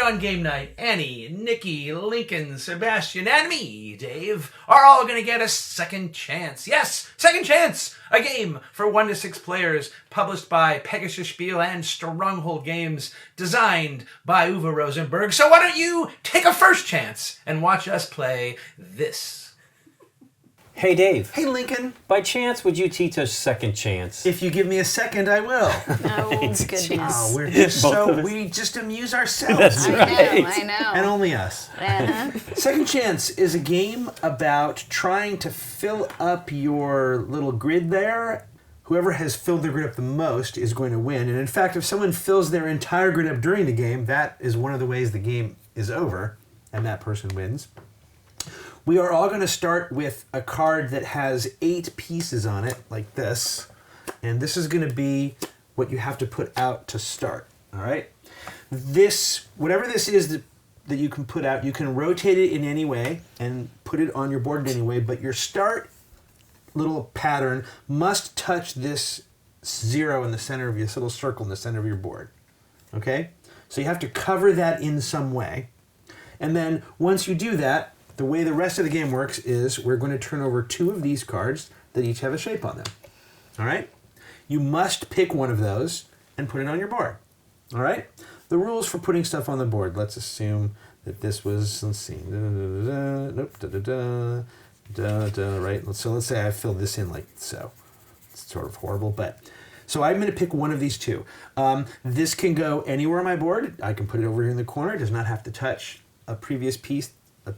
on game night, Annie, Nikki, Lincoln, Sebastian, and me, Dave, are all going to get a second chance. Yes, second chance! A game for 1 to 6 players, published by Pegasus Spiel and Stronghold Games, designed by Uwe Rosenberg. So why don't you take a first chance and watch us play this? Hey, Dave. Hey, Lincoln. By chance, would you teach us second chance? If you give me a second, I will. Oh, goodness. Oh, we're just we just amuse ourselves. That's right. I know. And only us. Second Chance is a game about trying to fill up your little grid there. Whoever has filled their grid up the most is going to win. And in fact, if someone fills their entire grid up during the game, that is one of the ways the game is over, and that person wins. We are all going to start with a card that has 8 pieces on it, like this. And this is going to be what you have to put out to start. All right? This, whatever this is that you can put out, you can rotate it in any way and put it on your board in any way, but your start little pattern must touch this 0 in the center of this little circle in the center of your board. Okay? So you have to cover that in some way. And then once you do that, the way the rest of the game works is we're going to turn over 2 of these cards that each have a shape on them. All right? You must pick one of those and put it on your board. All right? The rules for putting stuff on the board. Let's assume that this was, let's see, right? So let's say I filled this in like so. It's sort of horrible, but... So I'm going to pick one of these 2. This can go anywhere on my board. I can put it over here in the corner. It does not have to touch a previous piece, a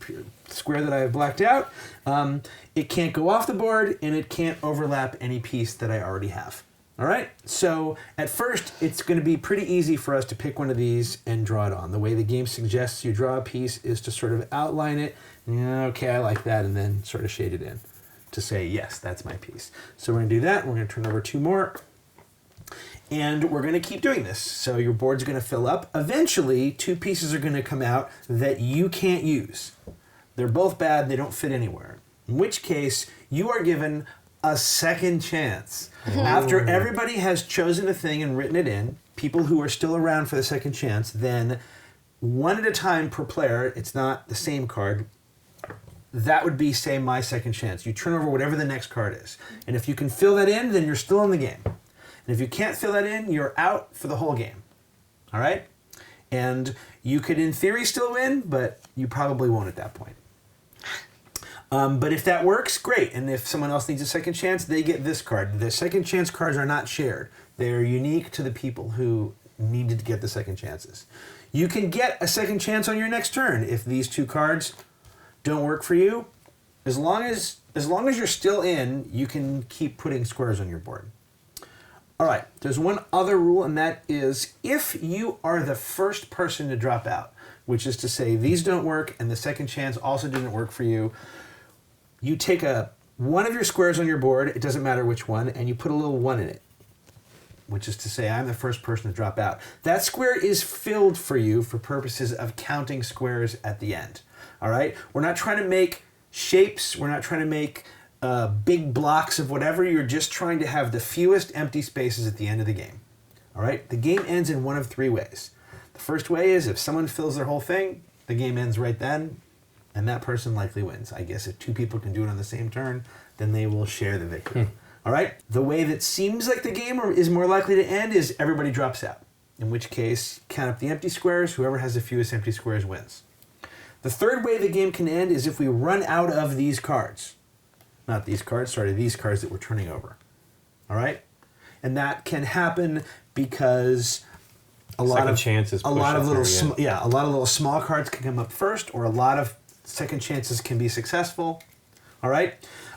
square that I have blacked out. It can't go off the board, and it can't overlap any piece that I already have. All right? So at first, it's going to be pretty easy for us to pick one of these and draw it on. The way the game suggests you draw a piece is to sort of outline it. Yeah, okay, I like that, and then sort of shade it in to say, yes, that's my piece. So we're going to do that. We're going to turn over 2 more. And we're going to keep doing this. So your board's going to fill up. Eventually, 2 pieces are going to come out that you can't use. They're both bad. They don't fit anywhere. In which case, you are given a second chance. After everybody has chosen a thing and written it in, people who are still around for the second chance, then 1 at a time per player, it's not the same card, that would be, say, my second chance. You turn over whatever the next card is. And if you can fill that in, then you're still in the game. And if you can't fill that in, you're out for the whole game. All right? And you could, in theory, still win, but you probably won't at that point. But if that works, great. And if someone else needs a second chance, they get this card. The second chance cards are not shared. They're unique to the people who needed to get the second chances. You can get a second chance on your next turn if these 2 cards don't work for you. As long as you're still in, you can keep putting squares on your board. All right, there's one other rule, and that is if you are the first person to drop out, which is to say these don't work and the second chance also didn't work for you, you take one of your squares on your board, it doesn't matter which one, and you put a little 1 in it, which is to say I'm the first person to drop out. That square is filled for you for purposes of counting squares at the end. All right? We're not trying to make shapes. We're not trying to make big blocks of whatever. You're just trying to have the fewest empty spaces at the end of the game. All right? The game ends in one of 3 ways. The first way is if someone fills their whole thing, the game ends right then, and that person likely wins. I guess if 2 people can do it on the same turn, then they will share the victory. All right? The way that seems like the game is more likely to end is everybody drops out, in which case, count up the empty squares. Whoever has the fewest empty squares wins. The third way the game can end is if we run out of these cards. Not these cards, sorry, these cards that we're turning over. All right? And that can happen because a lot of little small cards can come up first, or a lot of second chances can be successful. All right?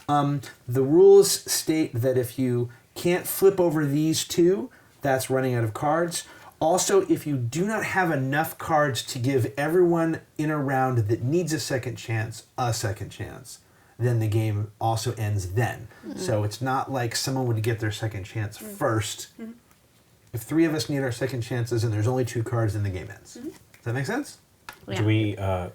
The rules state that if you can't flip over these 2, that's running out of cards. Also, if you do not have enough cards to give everyone in a round that needs a second chance, then the game also ends then. Mm-hmm. So it's not like someone would get their second chance first. Mm-hmm. If 3 of us need our second chances and there's only 2 cards, then the game ends. Mm-hmm. Does that make sense? Yeah.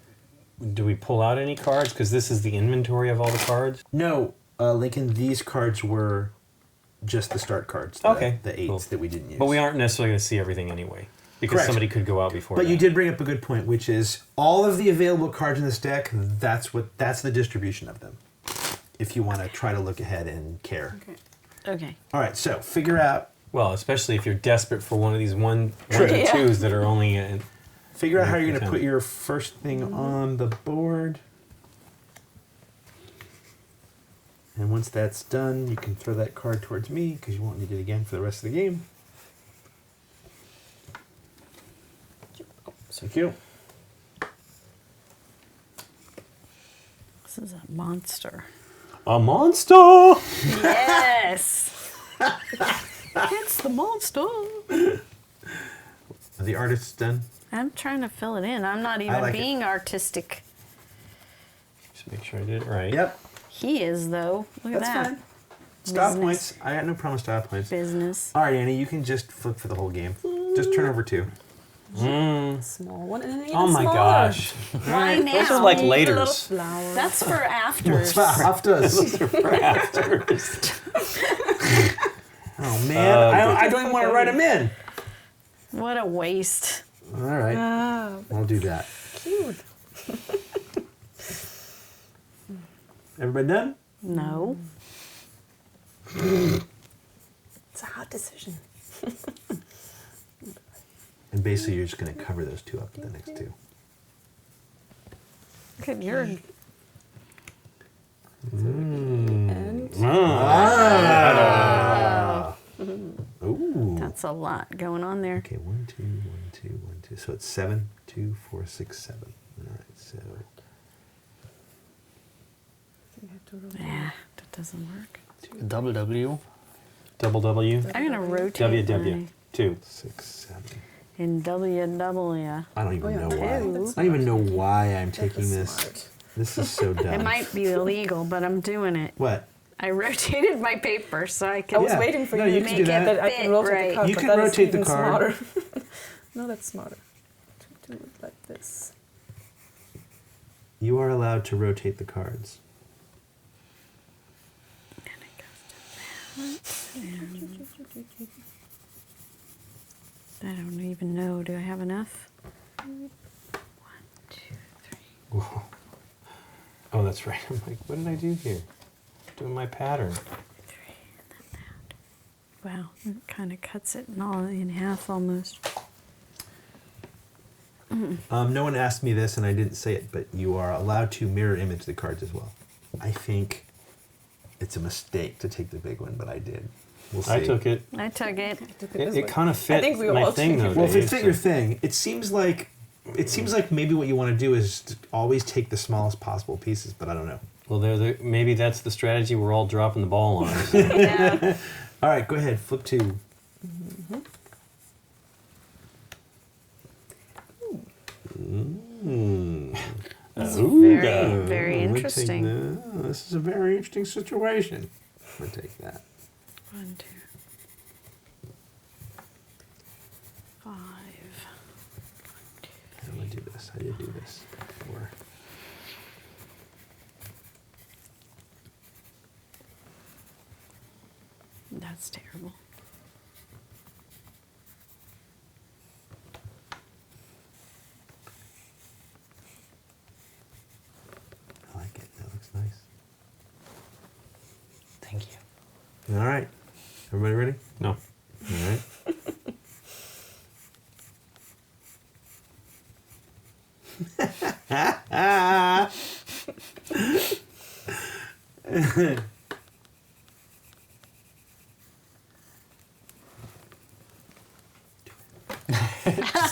Do we pull out any cards? Because this is the inventory of all the cards? No, Lincoln, these cards were just the start cards. The 8s that we didn't use. But we aren't necessarily going to see everything anyway. Because Correct. somebody could go out before But that. you did bring up a good point, which is all of the available cards in this deck, that's the distribution of them. If you want to try to look ahead and care. Okay. All right, so figure out Well, especially if you're desperate for one of these ones True. or twos that are only in... how you're going to Okay. put your first thing on the board. And once that's done, you can throw that card towards me because you won't need it again for the rest of the game. Thank you. This is a monster. A monster! Yes. It's the monster. Are the artists done? I'm trying to fill it in. I'm not even like it. being artistic. Just make sure I did it right. Yep. He is though. Look at That's that. fine. Style Business. points. I got no problem with style points. Business. All right, Annie, you can just flip for the whole game. Just turn over 2. Small one and then even Oh my smaller. gosh. Why now? Those are like A little laters. flower. That's for afters. Oh man, I don't even want to write them in. What a waste. All right, I'll do that. Cute. Everybody done? No. It's a hot decision. And basically, you're just going to cover those 2 up with the next 2. Look at your. And Ooh. That's a lot going on there. Okay, 1, 2, 1, 2, 1, 2. So it's 7, 2, 4, 6, 7. All right, so Yeah, that doesn't work. Double W. Double W. I'm gonna rotate WW. my 2. 6, 7. in WW. I don't even know yeah. why. Two. I don't even know why I'm taking That's this. smart. This is so dumb. It might be illegal, but I'm doing it. What? I rotated my paper so I I can. was Yeah. waiting for No, you you to can make do it that. that I Fit can rotate right. the card. You but can that is rotate the even card. Smarter. No, that's smarter. To do it like this. You are allowed to rotate the cards. I don't even know. Do I have enough? 1, 2, 3. Whoa. Oh, that's right. I'm like, what did I do here? Doing my pattern. Wow, it kind of cuts it in half almost. No one asked me this, and I didn't say it, but you are allowed to mirror image the cards as well. I think it's a mistake to take the big one, but I did. We'll see. I took it. I took it. Took it this It way. kind of fit think we my all thing, took though. it. Well, if it Dave, fit so- your thing, it seems like maybe what you want to do is to always take the smallest possible pieces, but I don't know. Well, maybe that's the strategy we're all dropping the ball on. So. Yeah. All right, go ahead. Flip 2. Very, very I'm gonna take interesting. this is a very interesting situation. I'm going to take that. 1, 2, 5. How do I do this? I did do this before. That's terrible. I like it. That looks nice. Thank you. All right. Everybody ready? No. All right.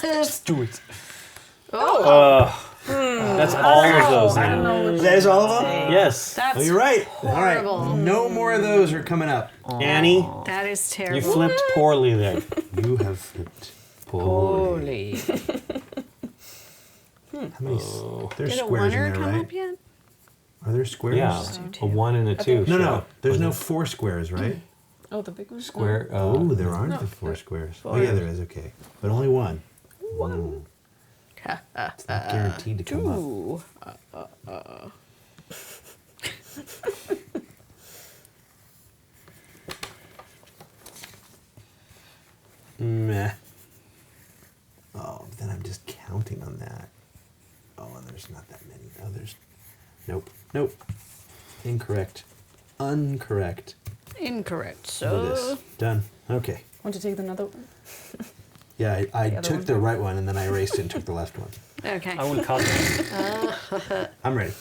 Just do it. That's all of those I don't now. know which That is all of them? Yes. That's Oh, you're right. horrible. All right. No more of those are coming up. Annie, That is you terrible. flipped poorly there. You have flipped poorly. Holy. How many? There's Did a squares in oneer there, come right? up yet? Are there squares? Yeah, a 1 and a 2. No, show no. up. There's Was no it 4 squares, right? Oh, the big one? square. Oh, there aren't no. the 4 squares. Oh, yeah, there is. Okay. But only one. One. It's not guaranteed to come up. Ooh. Meh. counting on that. Oh, and there's not that many others. Nope. Nope. Incorrect. Uncorrect. Incorrect. Look at So this. Done. Okay. Want to take another one? Yeah, I The other took one? the right one and then I erased it and took the left one. okay. I would cut it. I'm ready.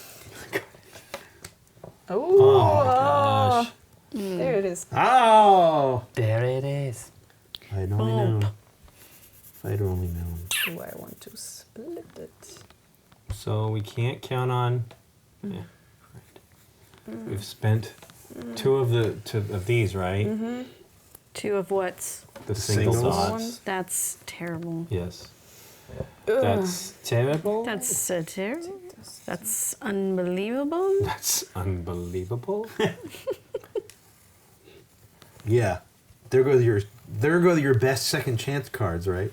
Oh, Gosh. there it is. Oh! There it is. If I'd only known. If I'd only known. Do I want to split it? So we can't count on. Yeah, right. We've spent two of these, right? Mm-hmm. Two of what's? The single singles. dots. That's terrible. Yes. That's terrible. That's so terrible. That's unbelievable. That's unbelievable. Yeah. There go your best second chance cards, right?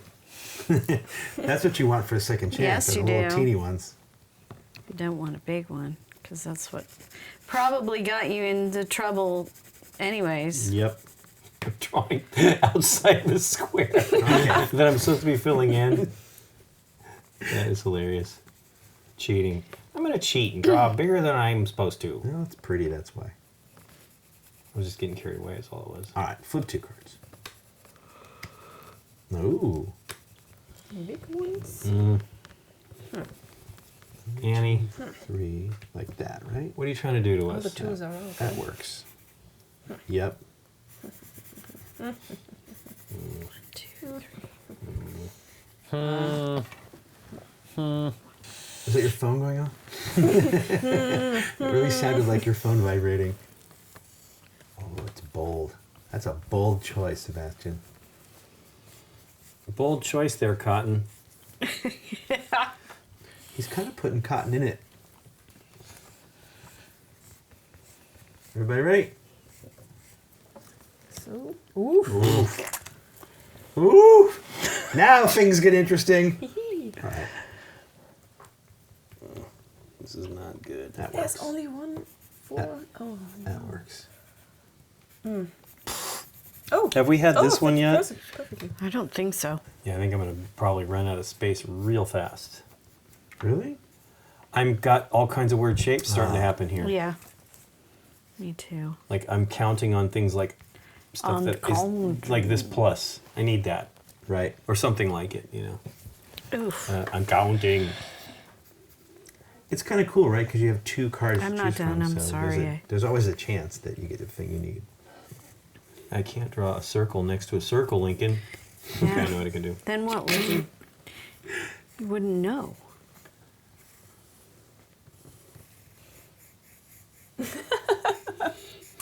That's what you want for a second chance. Yes, the you little do. teeny ones. You don't want a big one, because that's what probably got you into trouble anyways. Yep. I'm drawing outside the square that I'm supposed to be filling in. That is hilarious. Cheating. I'm gonna cheat and draw bigger than I'm supposed to. Well, it's pretty, that's why. I was just getting carried away. That's all it was. All right, flip 2 cards. Ooh. Big ones. Annie, 3, like that, right? what are you trying to do to Oh, us? the twos are okay. That works. Yep. 2, 3. Is that your phone going off? It really sounded like your phone vibrating. Oh, it's bold. That's a bold choice, Sebastian. Bold choice there, Cotton. He's kind of putting cotton in it. Everybody ready? So, Ooh. Ooh. Now things get interesting. All right. This is not good. That there's works. only one, 4. Oh, That works. oh. Have we had this Oh, one yet? Perfectly. I don't think so. Yeah, I think I'm gonna probably run out of space real fast. Really? I'm got all kinds of weird shapes starting to happen here. Yeah. Me too. Like I'm counting on things like stuff that is like this plus. I need that Right. or something like it. You know. Oof. I'm counting. It's kind of cool, right? Because you have 2 cards I'm to not choose done, from. I'm so sorry. There's always a chance that you get the thing you need. I can't draw a circle next to a circle, Lincoln. Okay, I know what I can do. Then what would you? You wouldn't know.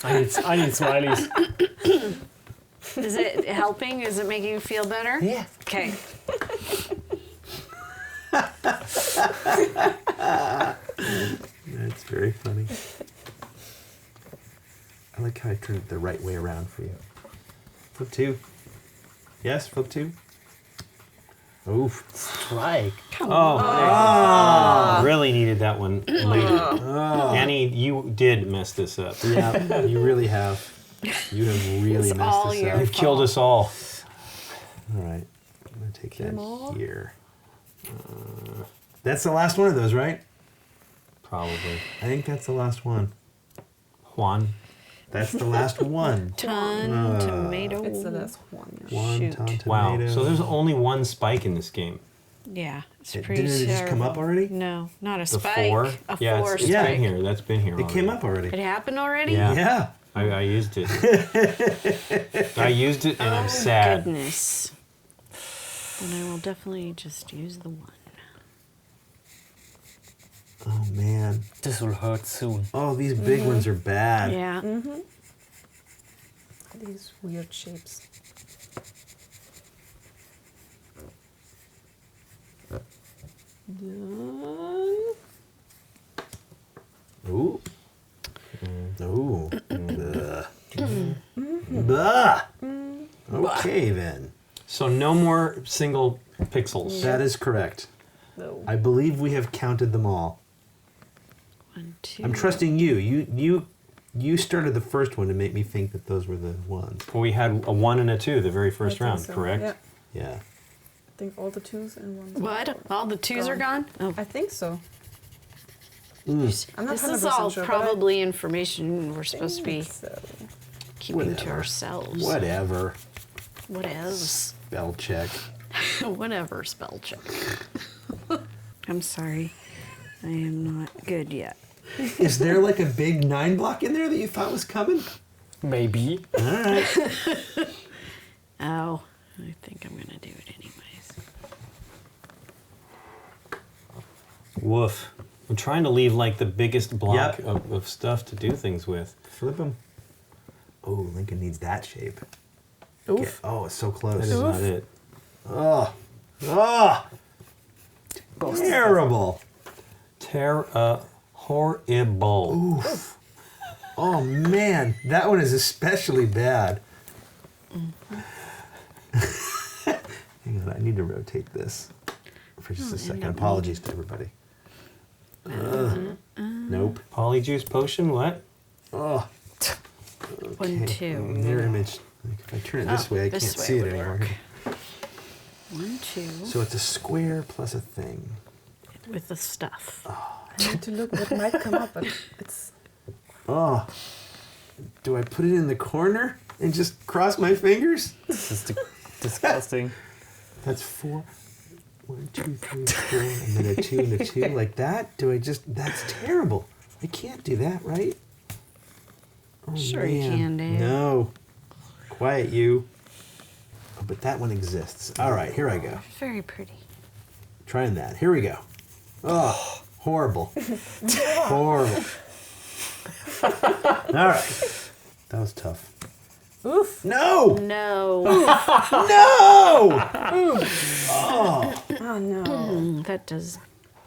I need smileys. Is it helping? Is it making you feel better? Yeah. Okay. That's very funny. I like how I turned it the right way around for you. Flip 2. Yes, flip 2. Oof. Strike. Oh, really needed that one later. Annie, you did mess this up. Yeah, you really have. You have really It's messed all this your up. You've killed us all. All right. I'm going to take that more. here. That's the last one of those, right? Probably. I think that's the last one. Juan. That's the last one. Ton tomato. It's the last one. Yeah. One Shoot. ton Wow. tomato. So there's only one spike in this game. Yeah, it's It- pretty didn't it just come up terrible. already? No, not a The spike. 4. A Yeah, 4 it's spike. been here. That's been here. It came up already. It happened already? Yeah. Yeah. I used it. I used it and I'm Oh, sad. goodness. Then I will definitely just use the 1. Oh, man. This will hurt soon. Oh, these big ones are bad. Yeah. These weird shapes. Done. Ooh. Ooh. Blah. Blah. Okay, then. So no more single pixels. That is correct. No. I believe we have counted them all. 1, 2. I'm trusting you. You started the first one to make me think that those were the ones. Well, we had a 1 and a 2 the very first I think round, so. correct? Yeah. Yeah. think all the 2s and 1s. What? All the 2s are gone? Oh. I think so. I'm not This is 100% all sure, but I probably information we're supposed to be think so. keeping to Whatever. ourselves. Whatever. What is? Spell check. Whatever, spell check. I'm sorry. I am not good yet. Is there like a big 9 block in there that you thought was coming? Maybe. All right. Oh, I think I'm gonna do it anyways. Woof. I'm trying to leave like the biggest block Yep. of stuff to do things with. Flip them. Oh, Lincoln needs that shape. Oof. Oh, it's so That close. is not it. Oh. Oh. Terrible. Horrible. Oof. Oh man, that one is especially bad. Hang on, I need to rotate this for just a second. Apologies to everybody. Nope. Polyjuice potion, what? Oh. 1, 2. Mirror image. Like if I turn it this way, I this can't way see it would anymore. work. 1, 2. So it's a square plus a thing. With the stuff. I need to look what might come up, but it's... Oh. Do I put it in the corner and just cross my fingers? This is disgusting. That's 4. 1, 2, 3, 4, and then a 2 and a 2 like that? Do I just... That's terrible. I can't do that, right? Oh, Sure you can, Dave. No. Quiet you. Oh, but that one exists. All right, here I go. Very pretty. Trying that. Here we go. Oh, horrible. Horrible. All right. That was tough. Oof. No! No. No! Oh, Oh, no. That does.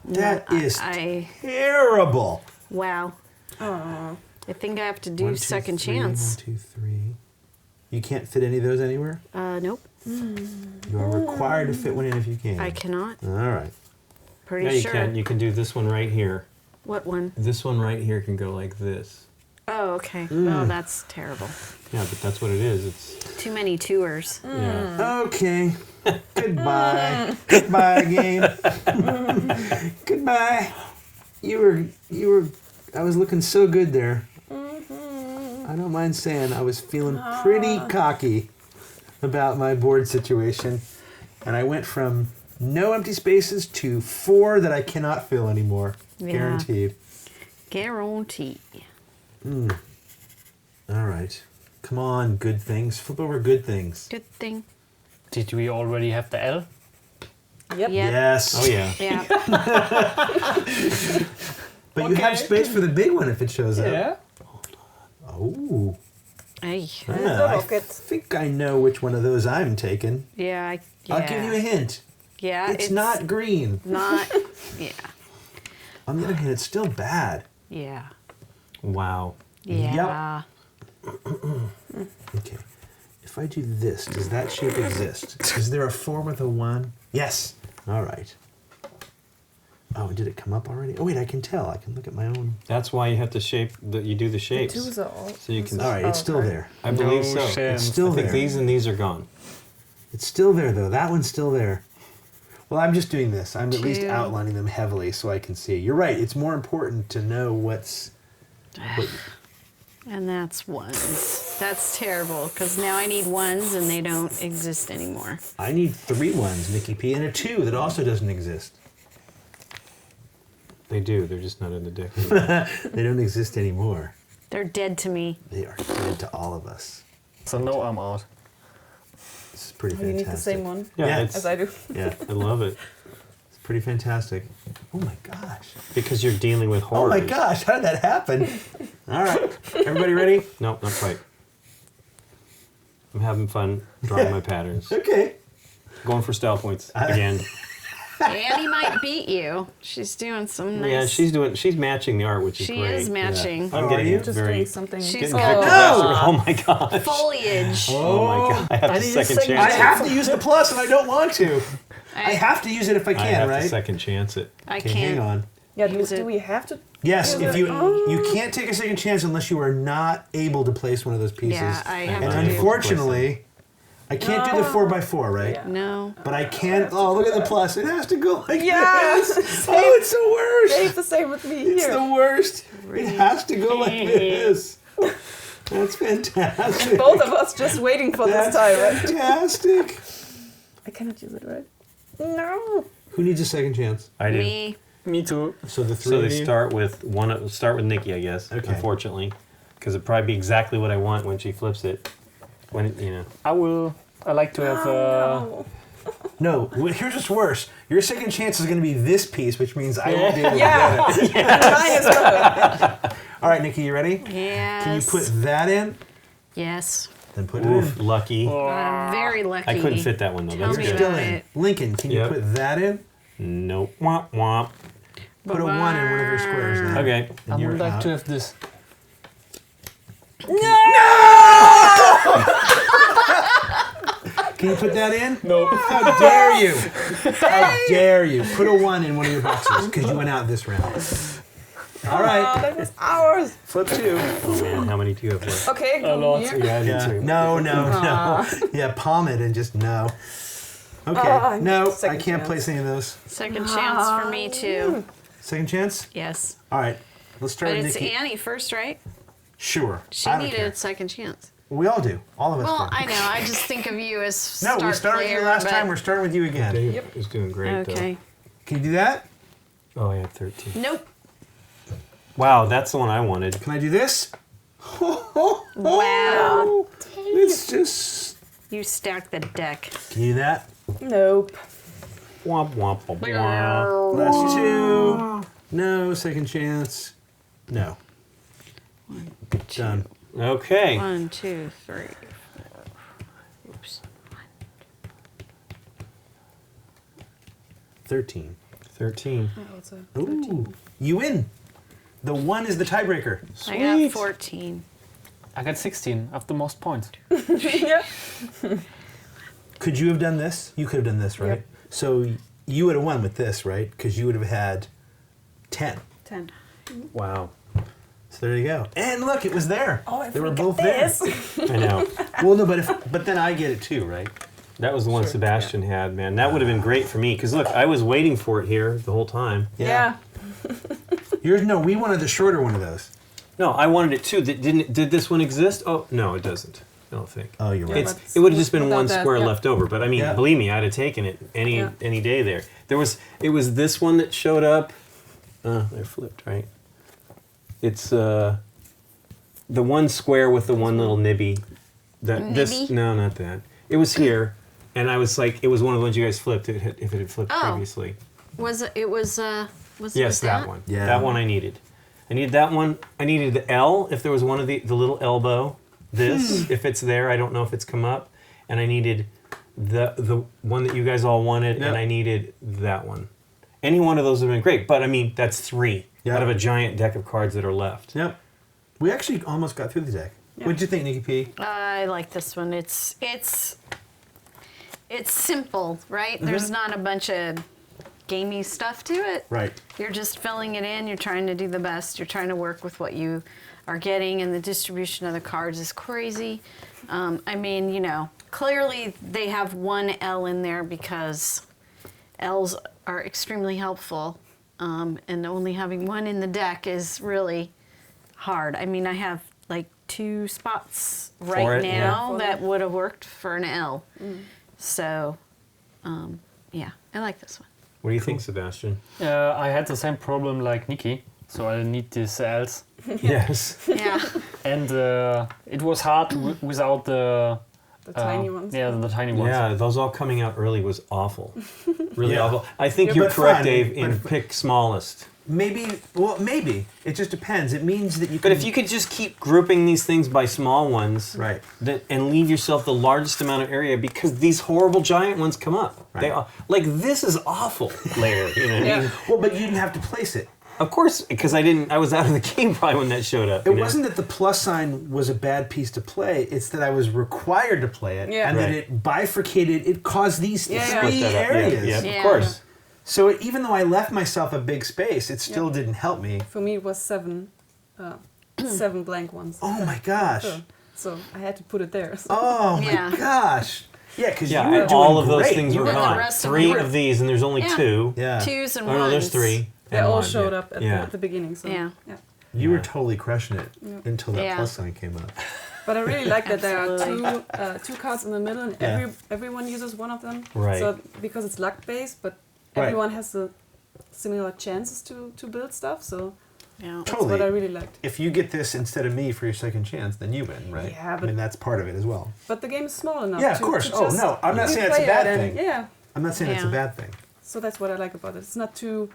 that is I. terrible. Wow. Oh. I think I have to do 1, 2, second 3, chance. 1, 2, 3. You can't fit any of those anywhere? Nope. You are required to fit one in if you can. I cannot. All right. Pretty Yeah, you sure. can. You can do this one right here. What one? This one right here can go like this. Oh, okay. Oh, that's terrible. Yeah, but that's what it is. It's Too many tours. yeah. Okay. Goodbye. Goodbye, game. Goodbye. You were, I was looking so good there. I don't mind saying I was feeling pretty cocky about my board situation. And I went from no empty spaces to 4 that I cannot fill anymore. Yeah. Guaranteed. Guarantee. All right. Come on, good things. Flip over good things. Good thing. Did we already have the L? Yep. Yeah. Yes. Oh yeah. Yeah. But you have Okay. space for the big one if it shows up. Yeah. Oh. Ay. the I rocket. think I know which one of those I'm taking. Yeah. I'll give you a hint. Yeah. It's not green. Not. Yeah. On the other hand, it's still bad. Yeah. Wow. Yeah. Okay. If I do this, does that shape exist? Is there a 4 with a 1? Yes. All right. Oh, did it come up already? Oh, wait, I can tell. I can look at my own. That's why you have to shape. You do the shapes. 2s are all. So you can. All right, it's still okay. there. I believe No so. chance. It's still I think there. these and these are gone. It's still there, though. That one's still there. Well, I'm just doing this. I'm at least 2. outlining them heavily so I can see. You're right. It's more important to know what's... And that's ones. That's terrible because now I need ones and they don't exist anymore. I need 3 ones, Nikki P, and a 2 that also doesn't exist. They do. They're just not in the deck. They don't exist anymore. They're dead to me. They are dead to all of us. So no, I'm out. This is pretty Oh, you fantastic. need the same one Yeah, Yeah. it's, as I do. Yeah, I love it it's pretty fantastic. Oh my gosh. because you're dealing with Oh horrors. my gosh, how did that happen? All right, everybody ready? No, not quite. I'm having fun drawing my patterns. Okay. Going for style points again. Annie might beat you. She's doing some nice. Yeah, she's matching the art, which is She great. is matching. Oh, I'm are getting you? it Just very. doing something. She's Getting got Victor No! Master. Oh my gosh. foliage. Oh my god. I have I to need a second second I chance it. have to use the plus and I don't want to. I have to use it if I I can, have right? to second chance it. I Okay, can't. hang on. Yeah, Use do it. we have to? Yes, Use if it? you Oh. you can't take a second chance unless you are not able to place one of those pieces. Yeah, I have And I am to able do. to place unfortunately, I can't do the 4x4, right? Yeah. No. But I can. Oh, look at the plus. It has to go like Yes. this. Oh, it's the worst. It's the same with me It's here. the worst. It has to go like this. That's fantastic. Both of us just waiting for That's this time, right? fantastic. I cannot use it, right? No. Who needs a second chance? I do. Me. Me too. So the three So of they you? start with Nikki, I guess. Okay. Unfortunately, because it'd probably be exactly what I want when she flips it. When it, I like to have. No. No, here's what's worse. Your second chance is going to be this piece, which means I won't be able to Yeah. get it. Mine is better. All right, Nikki, you ready? Yes. Can you put that in? Yes. Then put it Oof, in. lucky. I'm very lucky. I couldn't fit that one though. Tell That's me You're good. still about in. it. Lincoln, can you Yep. put that in? Nope. Womp womp. Put a 1 in one of your squares then. Okay. I And you're would like out. to have this. Can you put that in? No. How dare you? How dare you? Put a 1 in one of your boxes because you went out this round. All Oh, right. that was ours. Flip 2. Oh man, how many do you have left? Okay, A go lot. here. Yeah, I did Yeah. too. No. Yeah, palm it and just no. Okay. Ah, No, I second can't chance. place any of those. Second chance for me too. Second chance? Yes. All right. Let's start But with it's Nikki. Annie first, right? Sure. She I don't needed care. a second chance. We all do. All of us Well, do. I know. I just think of you as No, start we started with you player, last but- time. We're starting with you again. Dave is doing great Okay. Can you do that? though. Oh, I had 13. Nope. Wow, that's the one I wanted. Can I do this? Wow. It's just. You stacked the deck. Can you do that? Nope. Womp womp womp. womp. Last 2. No. Second chance. No. Done. Okay. 1, 2, 3, 4. Oops. 13. 13. Oh, it's a Ooh. You win. The 1 is the tiebreaker. I got 14. I got 16. I have the most points. yeah. Could you have done this? You could have done this, right? Yep. So you would have won with this, right? Because you would have had 10. 10. Wow. So there you go. And look, it was there. Oh, if they we were get both this. I know. there. Well, no, but then I get it too, right? That was the one Sebastian had, man. That would have been great for me. Because look, I was waiting for it here the whole time. Yeah. Yours, no, we wanted the shorter one of those. No, I wanted it too. Did this one exist? Oh, no, it doesn't. I don't think. Oh, you're Yeah, right. but It would have just been without one that, square yeah. left over. But I mean, Yeah. believe me, I'd have taken it any Yeah. day there. It was this one that showed up. They're flipped, right? It's the one square with the one little nibby. Nibby? No, not that. It was here, and I was like, it was one of the ones you guys flipped. If it had flipped Oh. previously. Was it was Yes, it that one. Yeah. That one I needed. I needed that one. I needed the L if there was one of the little elbow. This, if it's there, I don't know if it's come up. And I needed the one that you guys all wanted, Yep. and I needed that one. Any one of those would have been great, but I mean, that's 3 Yeah. out of a giant deck of cards that are left. Yep. We actually almost got through the deck. Yeah. What'd you think, Nikki P? I like this one. It's simple, right? There's not a bunch of gamey stuff to it. Right. You're just filling it in. You're trying to do the best. You're trying to work with what you are getting, and the distribution of the cards is crazy. I mean, clearly they have one L in there because L's are extremely helpful, and only having one in the deck is really hard. I mean, I have like 2 spots right it, yeah. now that would have worked for an L. So, yeah, I like this one. What do you think, Sebastian? I had the same problem like Nikki, so I need these L's. Yes. Yeah. And it was hard without the tiny ones. Yeah, the tiny ones. Yeah, those all coming out early was awful. Really Yeah. awful. I think Yeah, you're but correct, fun. Dave, But in pick smallest. Maybe. It just depends. It means that you can. But if you could just keep grouping these things by small ones, Right. and leave yourself the largest amount of area, because these horrible giant ones come up. They Right. are, like, this is awful layer. You know what I mean? Well, but you didn't have to place it. Of course, because I was out of the game probably when that showed up. It you know? wasn't that the plus sign was a bad piece to play. It's that I was required to play it, Yeah. and that Right. it bifurcated. It caused these Yeah, yeah. 3 Split that up. areas. Yeah, Yeah. of course. So even though I left myself a big space, it still didn't help me. For me, it was 7, 7 blank ones. Oh my gosh. So I had to put it there. So. Oh Yeah. my gosh. Yeah, because Yeah, you were and doing all of those great. things You were were the gone. rest of 3 them. of these, and there's only Yeah. 2. Yeah. Twos and Oh ones. no, there's 3. They and all 1, showed yeah. up at, Yeah. at the beginning. So Yeah. You were Yeah. totally crushing it until that Yeah. plus sign came up. But I really like that there are Absolutely. two cards in the middle, and Yeah. everyone uses one of them. Right. So because it's luck based, but Right. everyone has the similar chances to build stuff. So Yeah. that's Totally. what I really liked. If you get this instead of me for your second chance, then you win, right? Yeah, I but- mean, that's part of it as well. But the game is small enough. Yeah, of to, course. To Oh, just no, I'm not saying it's a replay bad it and- thing. Yeah. I'm not saying it's a Yeah. bad thing. So that's what I like about it. It's not too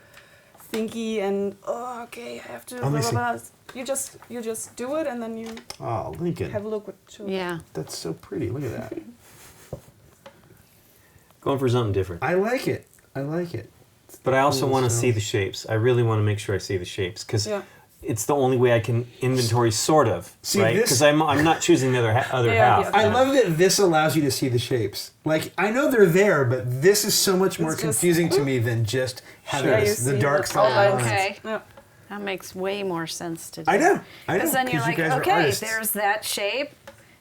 thinky and okay, I have to Let me blah, blah, see. blah. You just do it and then you Oh, Lincoln. have a look what shows. Yeah. That's so pretty. Look at that. Going for something different. I like it. I like it. But I also Cool, want to so- see the shapes. I really want to make sure I see the shapes because Yeah. it's the only way I can inventory sort of, See, right? this- Because I'm not choosing the other Yeah, half. yeah. I love that this allows you to see the shapes. Like, I know they're there, but this is so much more It's just- confusing to me than just having Sure. this, Yeah, the you dark see solid the lines. Okay. Yeah. That makes way more sense to do. I know. I know. Because then you're 'cause like, you guys are okay, artists. there's that shape.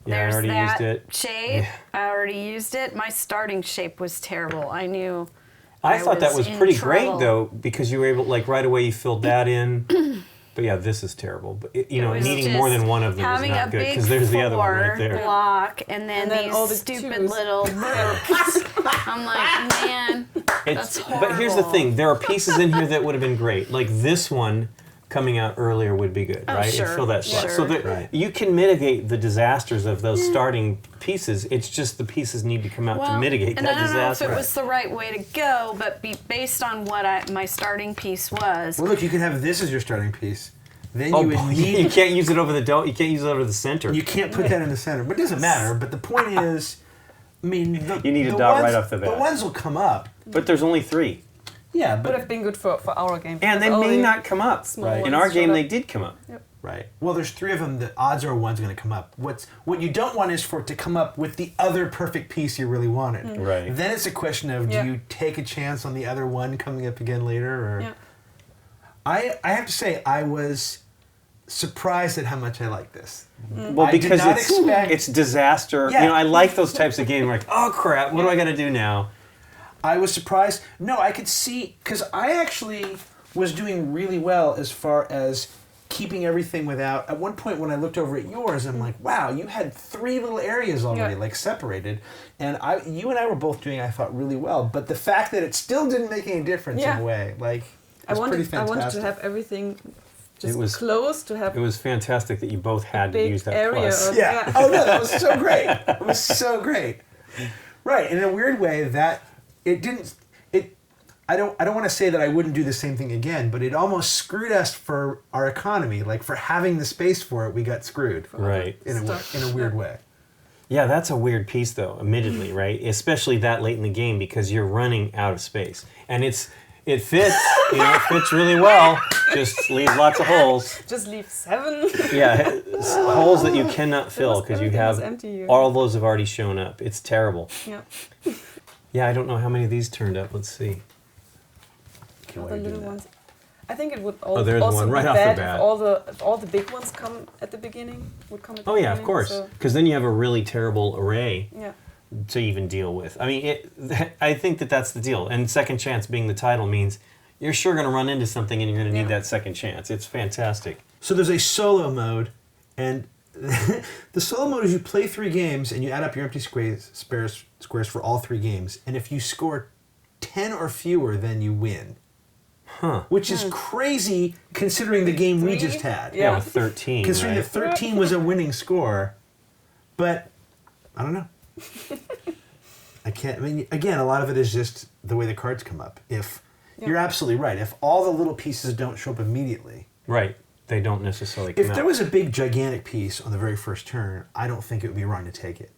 Yeah, I There's already that used it. shape. I already used it. My starting shape was terrible. I knew. I thought that was in pretty trouble. great though because you were able, like right away you filled that in. But yeah, this is terrible. But you know, It was needing more just than one of them is having not a good big because there's the other one right 4 there. block, and then And then all the these stupid twos. little loops. I'm like, man, that's But here's the horrible. thing: there are pieces in here that would have been great. Like this one coming out earlier would be good, Oh, right? sure, And fill that slot. sure. So that Right. you can mitigate the disasters of those starting pieces. It's just the pieces need to come out to mitigate and that I don't disaster. know if it was the right way to go, but based on what my starting piece was. Well, look, you can have this as your starting piece. Then Oh, you would boy, need. you can't use it over the dome. You can't use it over the center. You can't put that in the center, but it doesn't matter. But the point is, I mean, You need a the dot ones, right off the bat. The ones will come up. But there's only 3, Yeah, Would but have been good for our game. and they because may only not come up. small Right. In ones our game, showed they up. did come up. right. Well, there's 3 of them. The odds are one's going to come up. What you don't want is for it to come up with the other perfect piece you really wanted. Right. Then it's a question of Yeah. do you take a chance on the other one coming up again later, or Yeah. I have to say I was surprised at how much I like this. Well, I did because not expect- it's disaster. Yeah. You know, I like those types of games. Like, oh crap, what do I got to do now? I was surprised. No, I could see because I actually was doing really well as far as keeping everything without. At one point, when I looked over at yours, I'm like, "Wow, you had 3 little areas already, Yeah. like separated." And you and I were both doing, I thought, really well. But the fact that it still didn't make any difference in Yeah. a way, like, I was pretty wanted to fantastic. have everything just It was- close to have It was fantastic that you both had to big use that area plus. of- Yeah. Oh no, that was so great. It was so great. Right. In a weird way, that it didn't. I don't want to say that I wouldn't do the same thing again, but it almost screwed us for our economy. Like for having the space for it, we got screwed Right. in a weird way. Yeah, that's a weird piece, though. Admittedly, right? Especially that late in the game because you're running out of space, and it fits. You know, it fits really well. Just leave lots of holes. just leave 7. Yeah, holes that you cannot fill because you everything was have empty here. all those have already shown up. It's terrible. Yeah. Yeah, I don't know how many of these turned up. Let's see. Can't All wait the to do little that. ones. I think it would Oh, there's also one right be off the bad bat. if all the big ones come at the beginning. Would come at the Oh yeah, of beginning, course. so, Because then you have a really terrible array yeah. to even deal with. I mean, I think that's the deal. And second chance being the title means you're sure going to run into something and you're going to need Yeah. that second chance. It's fantastic. So there's a solo mode, and the solo mode is you play 3 games and you add up your empty squares for all 3 games, and if you score 10 or fewer, then you win. Huh. Which is crazy considering the game we 3? just had. Yeah, Yeah. with 13. Considering right? that 13 was a winning score, but I don't know. I can't. I mean, again, a lot of it is just the way the cards come up. If Yeah. you're absolutely right, if all the little pieces don't show up immediately, Right. They don't necessarily come if out. there was a big gigantic piece on the very first turn, I don't think it would be wrong to take it.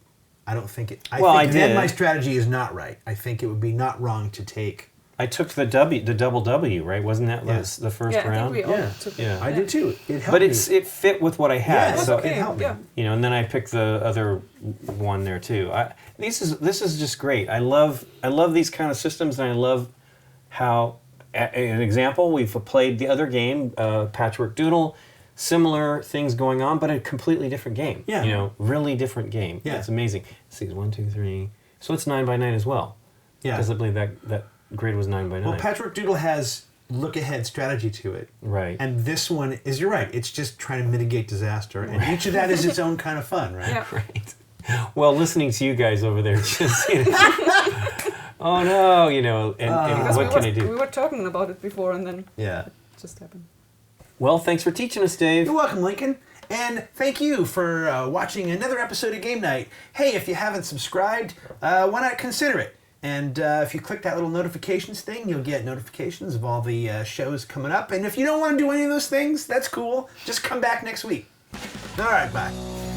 I don't think it. Well, think I then did. my strategy is not right. I think it would be not wrong to take. I took the double W, right? Wasn't that Yeah. the first Yeah, I think round? we all Yeah. took it. Yeah. I did too. It helped But me. it fit with what I had. Yeah, so it helped me. Yeah. you know, and then I picked the other one there too. This is just great. I love these kind of systems, and I love how. An example, we've played the other game, Patchwork Doodle, similar things going on, but a completely different game. Yeah. You know, really different game. Yeah. It's amazing. Let's see, 1, 2, 3, So it's 9 by 9 as well. Yeah. Because I believe that grid was 9 by 9. Well, Patchwork Doodle has look-ahead strategy to it. Right. And this one is, you're right, it's just trying to mitigate disaster. And each of that is its own kind of fun, right? Yeah. Right. Well, listening to you guys over there just, oh no, and Because what can I do? we were talking about it before, and then Yeah. it just happened. Well, thanks for teaching us, Dave. You're welcome, Lincoln. And thank you for watching another episode of Game Night. Hey, if you haven't subscribed, why not consider it? And if you click that little notifications thing, you'll get notifications of all the shows coming up. And if you don't want to do any of those things, that's cool. Just come back next week. All right, bye.